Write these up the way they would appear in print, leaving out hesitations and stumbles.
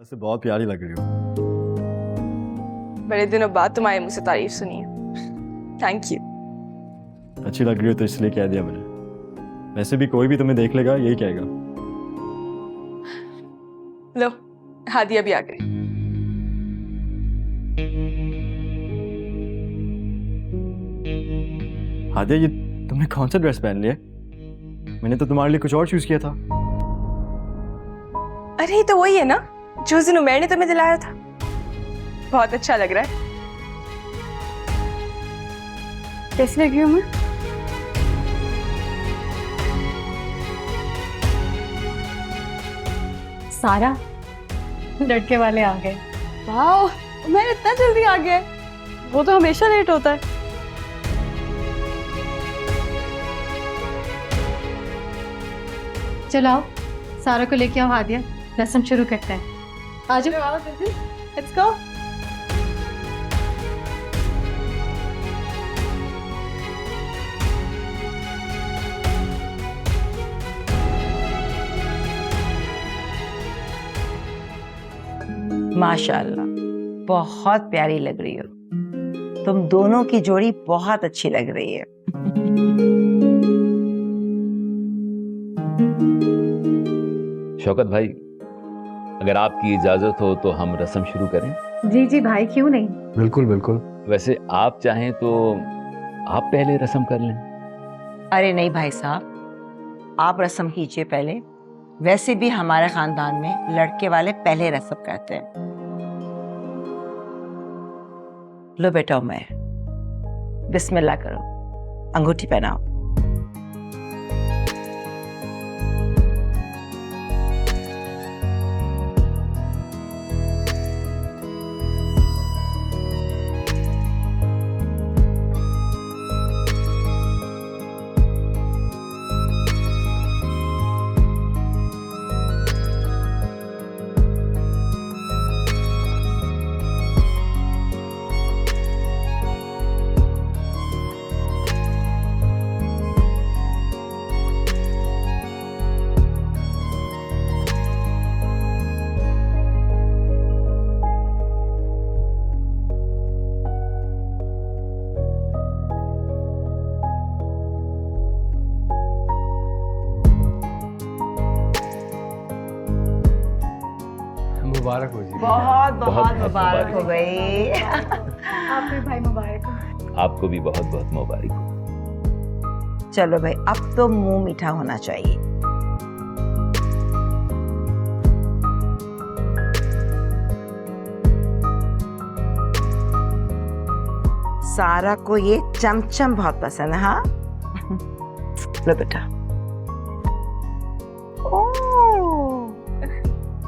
वैसे बहुत प्यारी लग रही हो। बड़े दिनों बाद तुम्हारे मुंह से तारीफ सुनी है। Thank you. अच्छी लग रही हो तो इसलिए कह दिया मैंने। वैसे भी कोई भी तुम्हें देख लेगा यही कहेगा। लो, हादिया भी आ गई। हादिया, ये तुमने कौन सा ड्रेस पहन लिया? मैंने तो तुम्हारे लिए कुछ और चूज किया था। अरे ये तो वही है ना जो उस दिन उमैर ने तुम्हें दिलाया था। बहुत अच्छा लग रहा है। कैसी लग रही हूँ मैं? सारा, लड़के वाले आ गए। वाह, उमैर इतना जल्दी आ गया है। वो तो हमेशा लेट होता है। चलो आओ, सारा को लेके आओ। हादिया, रस्म शुरू करते हैं। आ जाओ, लेट्स गो। माशाल्लाह, बहुत प्यारी लग रही हो। तुम दोनों की जोड़ी बहुत अच्छी लग रही है। शौकत भाई, अगर आपकी इजाजत हो तो हम रस्म शुरू करें। जी जी भाई, क्यों नहीं। बिल्कुल बिल्कुल। वैसे आप चाहें तो आप पहले रस्म कर लें। अरे नहीं भाई साहब, आप रस्म कीजिए पहले। वैसे भी हमारे खानदान में लड़के वाले पहले रस्म करते हैं। लो बेटा उमैर, बिस्मिल्लाह करो, अंगूठी पहनाओ। मुबारक हो जी। बहुत बहुत बहुत मुबारक हो मुबारक। गई। आपके भाई मुबारक हो। आपको भी बहुत बहुत मुबारक हो। चलो भाई, अब तो मुंह मीठा होना चाहिए। सारा को ये चमचम बहुत पसंद है। हाँ, लो बेटा। ओह,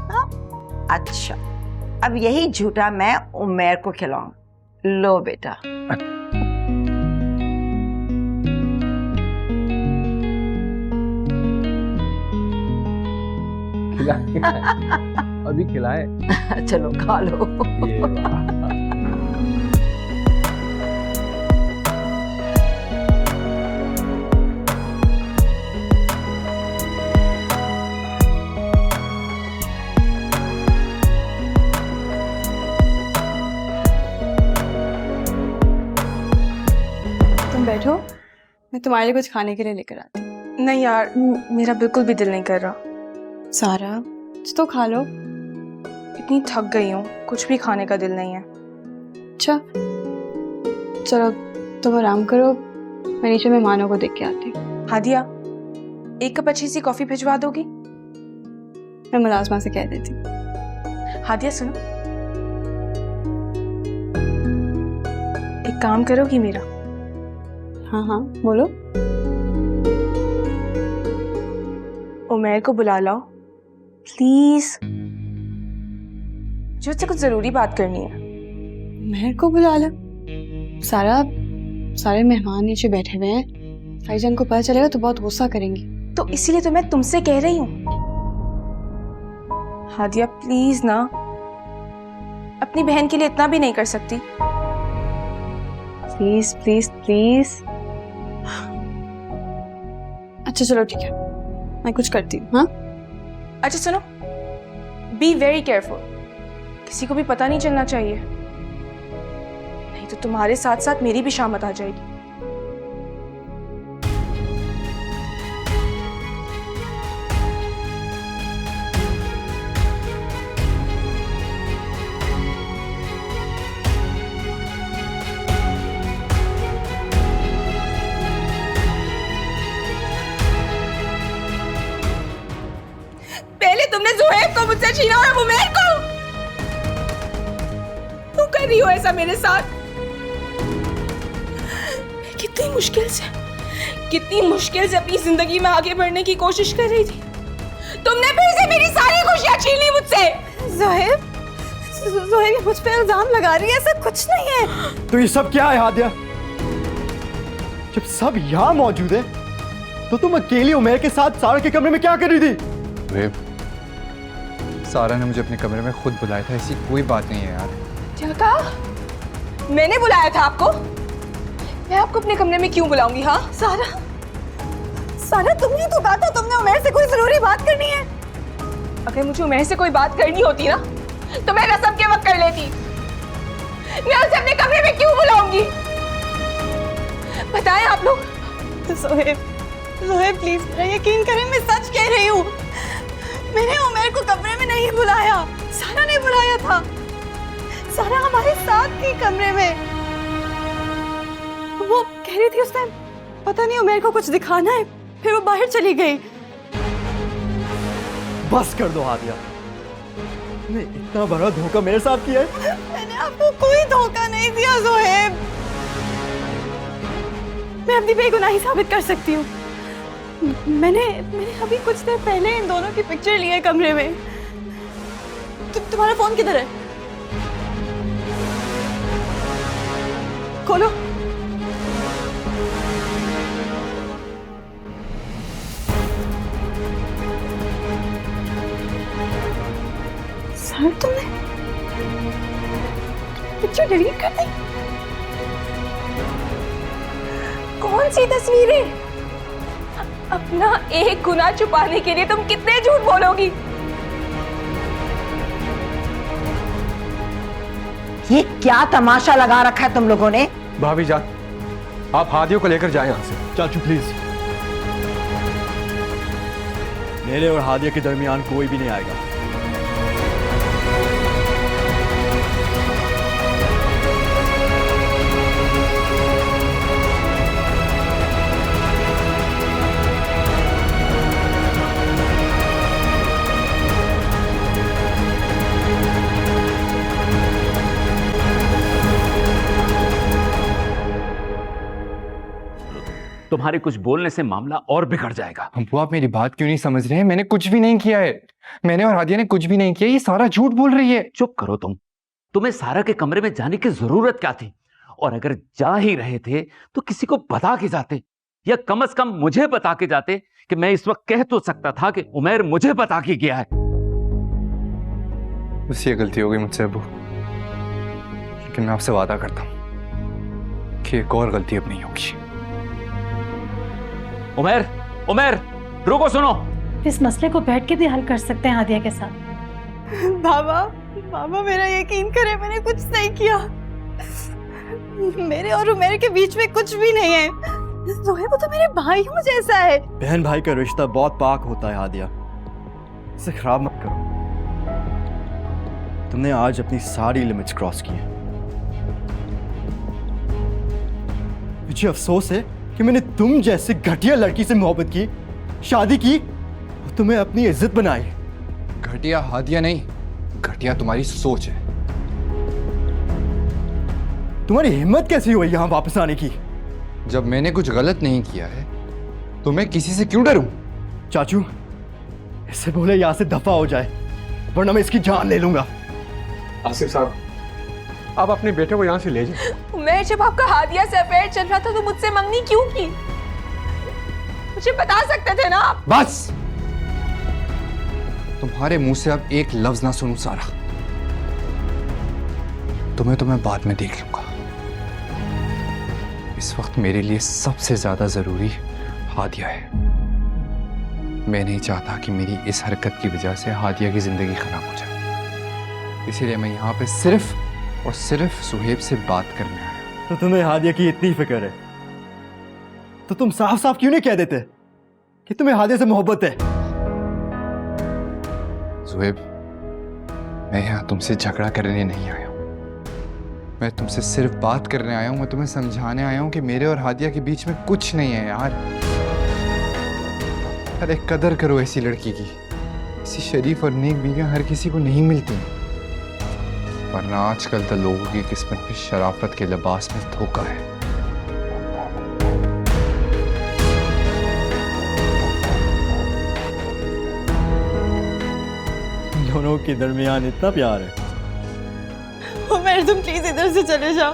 हाँ, अच्छा, अब यही झूठा मैं उमैर को खिलाऊं। लो बेटा। अभी खिलाए। चलो खा लो। तुम बैठो, मैं तुम्हारे लिए कुछ खाने के लिए लेकर आती हूँ। नहीं यार, मेरा बिल्कुल भी दिल नहीं कर रहा। सारा, कुछ तो खा लो। इतनी थक गई हूँ, कुछ भी खाने का दिल नहीं है। अच्छा चलो, तुम आराम करो, मैं नीचे मेहमानों को देख के आती हूँ। हादिया, एक कप अच्छी सी कॉफी भिजवा दोगी? मैं मुलाजमा से कह देती हूँ। हादिया सुनो, एक काम करोगी मेरा? हाँ हाँ बोलो। उमैर को बुला लाओ प्लीज, मुझे उससे कुछ जरूरी बात करनी है। उमैर को बुला लो। सारे मेहमान नीचे बैठे हुए हैं, भाईजान को पता चलेगा तो बहुत गुस्सा करेंगी, तो इसीलिए तो मैं तुमसे कह रही हूँ। हादिया प्लीज ना, अपनी बहन के लिए इतना भी नहीं कर सकती? Please please please. अच्छा चलो ठीक है, मैं कुछ करती हूँ। हाँ अच्छा सुनो, बी वेरी केयरफुल, किसी को भी पता नहीं चलना चाहिए, नहीं तो तुम्हारे साथ साथ मेरी भी शामत आ जाएगी। पहले तुमने ज़ुहैब को मुझसे छीना और अब उमैर को। क्यों कर रही हो ऐसा मेरे साथ? कितनी मुश्किल से अपनी जिंदगी में आगे बढ़ने की कोशिश कर रही थी, तुमने फिर से मेरी सारी खुशियां छीन ली मुझसे। ज़ुहैब मुझ पे इल्जाम लगा रही है, ऐसा कुछ नहीं है। तो ये सब क्या है हादिया? जब सब यहाँ मौजूद है तो तुम अकेली उमैर के साथ सारा के कमरे में क्या कर रही थी? सारा ने मुझे अपने कमरे में खुद बुलाया था, ऐसी कोई बात नहीं है यार। क्या कहा? मैंने बुलाया था आपको? मैं आपको अपने कमरे में क्यों बुलाऊंगी? हाँ सारा तुमने तो कहा था तुमने उमैर से कोई जरूरी बात करनी है। अगर मुझे उमैर से कोई बात करनी होती ना तो मैं रस्म के वक्त कर लेती। मैं उसे अपने कमरे में क्यों बुलाऊंगी? बताएं आप लोग। ज़ुहैब प्लीज मेरा यकीन करें, मैं सच कह रही हूँ। मैंने उमैर को कमरे में नहीं बुलाया, सारा ने बुलाया था। सारा हमारे साथ थी कमरे में। वो कह रही थी उस टाइम पता नहीं उमैर को कुछ दिखाना है, फिर वो बाहर चली गई। बस कर दो हादिया, तुमने इतना बड़ा धोखा मेरे साथ किया है। मैंने आपको कोई धोखा नहीं दिया ज़ुहैब, मैं अपनी बेगुनाही साबित कर सकती हूँ। मैंने अभी कुछ देर पहले इन दोनों की पिक्चर ली है कमरे में। तुम्हारा फोन किधर है? खोलो। सर तुमने पिक्चर डिलीट कर दी? कौन सी तस्वीरें? अपना एक गुनाह छुपाने के लिए तुम कितने झूठ बोलोगी? ये क्या तमाशा लगा रखा है तुम लोगों ने? भाभी जान, आप हादियों को लेकर जाएं यहाँ से। चाचू प्लीज, मेरे और हादिया के दरमियान कोई भी नहीं आएगा। तुम्हारे कुछ बोलने से मामला और बिगड़ जाएगा। वो आप मेरी बात क्यों नहीं समझ रहे हैं? मैंने कुछ भी नहीं किया है, मैंने और हादिया ने कुछ भी नहीं किया। ये सारा झूठ बोल रही है। चुप करो तुम। तुम्हें सारा के कमरे में जाने की जरूरत क्या थी? और अगर जा ही रहे थे तो किसी को बता के जाते, या कम से कम मुझे बता के जाते कि मैं इस वक्त कह तो सकता था कि उमैर मुझे बता के गया है। बस ये गलती हो गई मुझसे अबू, लेकिन मैं आपसे वादा करता हूं कि एक और गलती अब नहीं होगी। उमैर रुको, सुनो। इस मसले को बैठ के भी हल कर सकते हैं हादिया के साथ। बाबा मेरा यकीन करे, मैंने कुछ नहीं किया। मेरे और उमैर के बीच में कुछ भी नहीं है। ज़ुहैब वो तो मेरे भाइयों जैसा है। बहन भाई का रिश्ता बहुत पाक होता है हादिया, इसे खराब मत करो। तुमने आज अपनी सारी लिमिट्स क्रॉस की हैं। मुझे अफसोस है कि मैंने तुम जैसे घटिया लड़की से मोहब्बत की, शादी की और तुम्हें अपनी इज्जत बनाई। घटिया हादिया नहीं, घटिया तुम्हारी सोच है। तुम्हारी हिम्मत कैसी हुई यहाँ वापस आने की? जब मैंने कुछ गलत नहीं किया है तो मैं किसी से क्यों डरूं? चाचू, इससे बोले यहाँ से दफा हो जाए, वरना मैं इसकी जान ले लूंगा। आसिफ साहब, आप अपने बेटे को यहाँ से ले जाए। उमैर, जब आपका हादिया से अफेयर चल रहा था तो मुझसे मंगनी क्यों की? मुझे बता सकते थे ना आप। बस, तुम्हारे मुंह से अब एक लफ्ज ना सुनूं सारा। तुम्हें तो मैं बाद में देख लूंगा। इस वक्त मेरे लिए सबसे ज्यादा जरूरी हादिया है। मैं नहीं चाहता कि मेरी इस हरकत की वजह से हादिया की जिंदगी खराब हो जाए। इसीलिए मैं यहाँ पे सिर्फ और सिर्फ सुहेब से बात करने आया। तो तुम्हें हादिया की इतनी फिक्र है तो तुम साफ साफ क्यों नहीं कह देते कि तुम्हें हादिया से मोहब्बत है? सुहेब, मैं यहाँ तुमसे झगड़ा करने नहीं आया हूँ। मैं तुमसे सिर्फ बात करने आया हूँ। मैं तुम्हें समझाने आया हूँ कि मेरे और हादिया के बीच में कुछ नहीं है यार। अरे कदर करो ऐसी लड़की की। ऐसी शरीफ और नेक बीवियां हर किसी को नहीं मिलती, वरना आजकल तो लोगों की किस्मत में शराफत के लिबास में धोखा है। दोनों के दरमियान इतना प्यार है। उमर तुम प्लीज इधर से चले जाओ,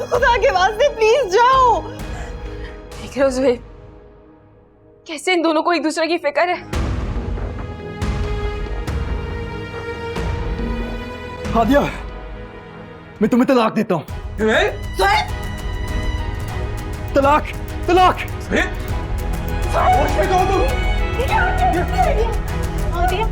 खुदा के वास्ते प्लीज जाओ। देख रहे हो ज़ुहैब, कैसे इन दोनों को एक दूसरे की फिक्र है। हादिया, मैं तुम्हें तलाक देता हूँ। तलाक, तलाक। हादिया